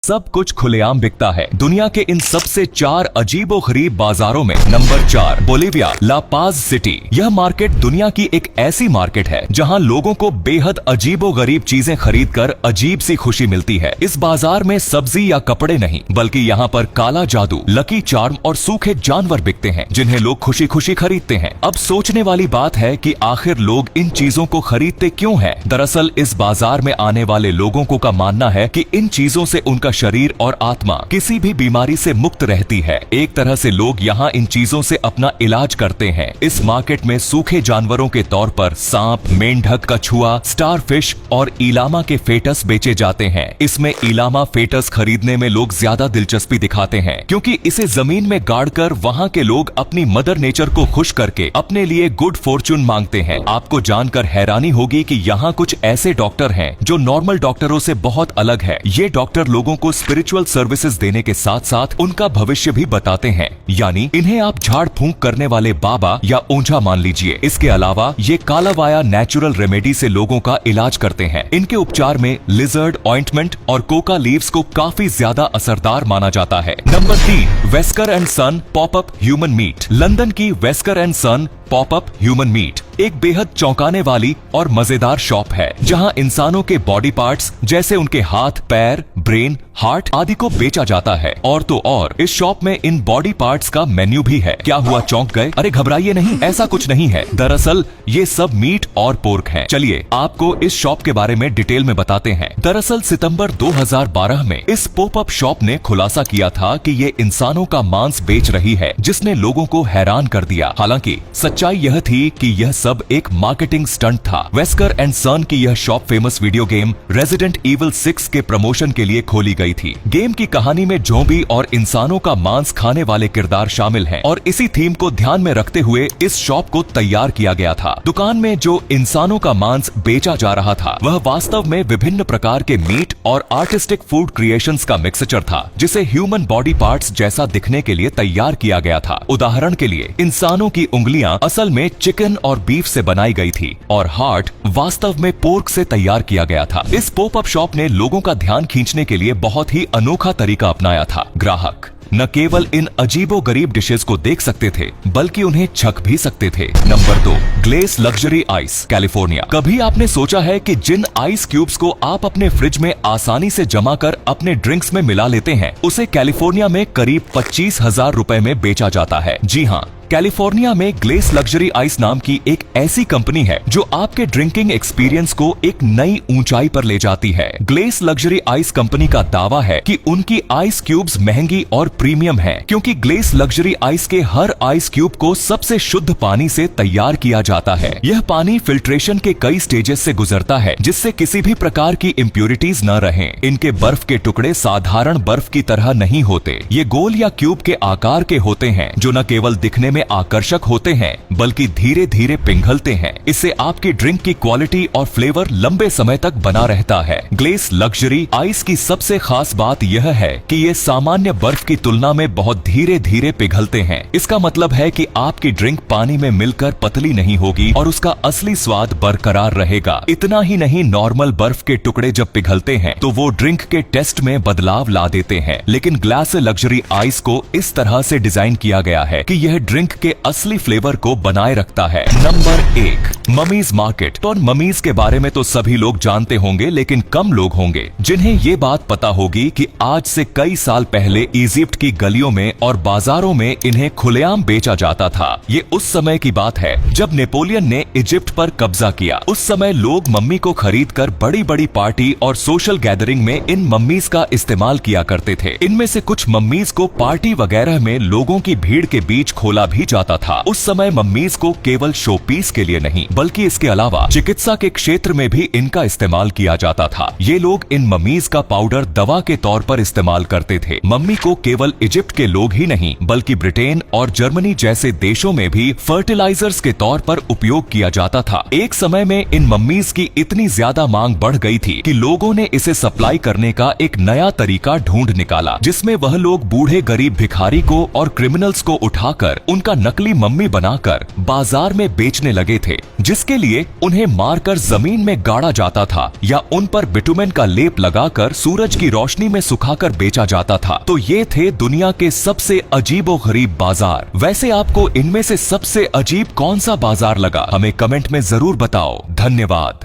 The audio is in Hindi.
सब कुछ खुलेआम बिकता है। दुनिया के इन सबसे 4 अजीबोगरीब बाजारों में नंबर 4 बोलिविया, ला पाज सिटी। यह मार्केट दुनिया की एक ऐसी मार्केट है जहां लोगों को बेहद अजीबोगरीब चीजें खरीदकर अजीब सी खुशी मिलती है। इस बाजार में सब्जी या कपड़े नहीं बल्कि यहाँ पर काला जादू, लकी चार्म और सूखे जानवर बिकते हैं जिन्हें लोग खुशी खुशी खरीदते हैं। अब सोचने वाली बात है कि आखिर लोग इन चीजों को खरीदते क्यों हैं? दरअसल इस बाजार में आने वाले लोगों को का मानना है कि इन चीजों से उनका शरीर और आत्मा किसी भी बीमारी से मुक्त रहती है। एक तरह से लोग यहाँ इन चीजों से अपना इलाज करते हैं। इस मार्केट में सूखे जानवरों के तौर पर सांप, मेंढक, कछुआ, स्टारफिश और इलामा के फेटस बेचे जाते हैं। इसमें इलामा फेटस खरीदने में लोग ज्यादा दिलचस्पी दिखाते हैं क्योंकि इसे जमीन में गाड़कर वहाँ के लोग अपनी मदर नेचर को खुश करके अपने लिए गुड फॉर्चून मांगते हैं। आपको जानकर हैरानी होगी कि यहाँ कुछ ऐसे डॉक्टर हैं जो नॉर्मल डॉक्टरों से बहुत अलग है। ये डॉक्टर लोगों को स्पिरिचुअल सर्विसेज देने के साथ साथ उनका भविष्य भी बताते हैं, यानी इन्हें आप झाड़ फूंक करने वाले बाबा या ओझा मान लीजिए। इसके अलावा ये कालावाया नेचुरल रेमेडी से लोगों का इलाज करते हैं। इनके उपचार में लिजर्ड ऑइंटमेंट और कोका लीव्स को काफी ज्यादा असरदार माना जाता है। Number 3 Wesker and son popup human meat. London की Wesker and son popup human meat एक बेहद चौंकाने वाली और मजेदार शॉप है जहां इंसानों के बॉडी पार्ट्स जैसे उनके हाथ, पैर, ब्रेन, हार्ट आदि को बेचा जाता है। और तो और इस शॉप में इन बॉडी पार्ट्स का मेन्यू भी है। क्या हुआ, चौंक गए? अरे घबराइए नहीं, ऐसा कुछ नहीं है। दरअसल ये सब मीट और पोर्क है। चलिए आपको इस शॉप के बारे में डिटेल में बताते हैं। दरअसल सितंबर 2012 में इस पॉपअप शॉप ने खुलासा किया था कि ये इंसानों का मांस बेच रही है, जिसने लोगों को हैरान कर दिया। हालांकि सच्चाई यह थी कि यह सब एक मार्केटिंग स्टंट था। वेस्कर एंड सन की यह shop famous video game resident evil 6 के प्रमोशन के लिए खोली गई थी। गेम की कहानी में ज़ॉम्बी और इंसानों का मांस खाने वाले किरदार शामिल हैं और इसी थीम को ध्यान में रखते हुए इस शॉप को तैयार किया गया था। दुकान में जो इंसानों का मांस बेचा जा रहा था वह वास्तव में विभिन्न प्रकार के मीट और आर्टिस्टिक फूड क्रिएशंस का मिक्सचर था, जिसे ह्यूमन बॉडी पार्ट्स जैसा दिखने के लिए तैयार किया गया था। उदाहरण के लिए इंसानों की उंगलियां असल में चिकन और बीफ से बनाई गई थी और हार्ट वास्तव में पोर्क से तैयार किया गया था। इस पॉपअप शॉप ने लोगों का ध्यान खींचने के लिए बहुत ही अनोखा तरीका अपनाया था। ग्राहक न केवल इन अजीबोगरीब डिशेस को देख सकते थे बल्कि उन्हें छक भी सकते थे। Number 2 glace luxury ice, California. कभी आपने सोचा है कि जिन आइस क्यूब्स को आप अपने फ्रिज में आसानी से जमा कर अपने ड्रिंक्स में मिला लेते हैं, उसे कैलिफोर्निया में करीब 25,000 रुपए में बेचा जाता है। जी हाँ, कैलिफोर्निया में ग्लेस लग्जरी आइस नाम की एक ऐसी कंपनी है जो आपके ड्रिंकिंग एक्सपीरियंस को एक नई ऊंचाई पर ले जाती है। ग्लेस लग्जरी आइस कंपनी का दावा है कि उनकी आइस क्यूब्स महंगी और प्रीमियम है क्योंकि ग्लेस लग्जरी आइस के हर आइस क्यूब को सबसे शुद्ध पानी से तैयार किया जाता है। यह पानी फिल्ट्रेशन के कई स्टेजेस से गुजरता है जिससे किसी भी प्रकार की इम्प्योरिटीज न रहें। इनके बर्फ के टुकड़े साधारण बर्फ की तरह नहीं होते। ये गोल या क्यूब के आकार के होते हैं जो न केवल दिखने में आकर्षक होते हैं बल्कि धीरे धीरे पिघलते हैं। इससे आपकी ड्रिंक की क्वालिटी और फ्लेवर लंबे समय तक बना रहता है। ग्लेस लग्जरी आइस की सबसे खास बात यह है कि ये सामान्य बर्फ की तुलना में बहुत धीरे धीरे पिघलते हैं। इसका मतलब है कि आपकी ड्रिंक पानी में मिलकर पतली नहीं होगी और उसका असली स्वाद बरकरार रहेगा। इतना ही नहीं, नॉर्मल बर्फ के टुकड़े जब पिघलते हैं तो वो ड्रिंक के टेस्ट में बदलाव ला देते हैं, लेकिन ग्लेस लग्जरी आइस को इस तरह से डिजाइन किया गया है कि यह ड्रिंक के असली फ्लेवर को बनाए रखता है। Number 1 mummies market. तो ममीज के बारे में तो सभी लोग जानते होंगे, लेकिन कम लोग होंगे जिन्हें ये बात पता होगी कि आज से कई साल पहले इजिप्ट की गलियों में और बाजारों में इन्हें खुलेआम बेचा जाता था। ये उस समय की बात है जब नेपोलियन ने इजिप्ट पर कब्जा किया। उस समय लोग मम्मी को खरीद कर बड़ी बड़ी पार्टी और सोशल गैदरिंग में इन मम्मीज का इस्तेमाल किया करते थे। इनमें से कुछ मम्मीज को पार्टी वगैरह में लोगों की भीड़ के बीच खोला भी जाता था। उस समय मम्मीज को केवल शो पीस के लिए नहीं बल्कि इसके अलावा चिकित्सा के क्षेत्र में भी इनका इस्तेमाल किया जाता था। ये लोग इन मम्मीज का पाउडर दवा के तौर पर इस्तेमाल करते थे। मम्मी को केवल इजिप्ट के लोग ही नहीं बल्कि ब्रिटेन और जर्मनी जैसे देशों में भी फर्टिलाइजर्स के तौर पर उपयोग किया जाता था। एक समय में इन मम्मीज की इतनी ज्यादा मांग बढ़ गई थी कि लोगों ने इसे सप्लाई करने का एक नया तरीका ढूंढ निकाला, जिसमें वह लोग बूढ़े गरीब भिखारी को और क्रिमिनल्स को उठाकर उनका नकली मम्मी बनाकर बाजार में बेचने लगे थे। जिसके लिए उन्हें मारकर जमीन में गाड़ा जाता था या उन पर बिटुमेन का लेप लगाकर सूरज की रोशनी में सुखाकर बेचा जाता था। तो ये थे दुनिया के सबसे अजीबोगरीब बाजार। वैसे आपको इनमें से सबसे अजीब कौन सा बाजार लगा, हमें कमेंट में जरूर बताओ। धन्यवाद।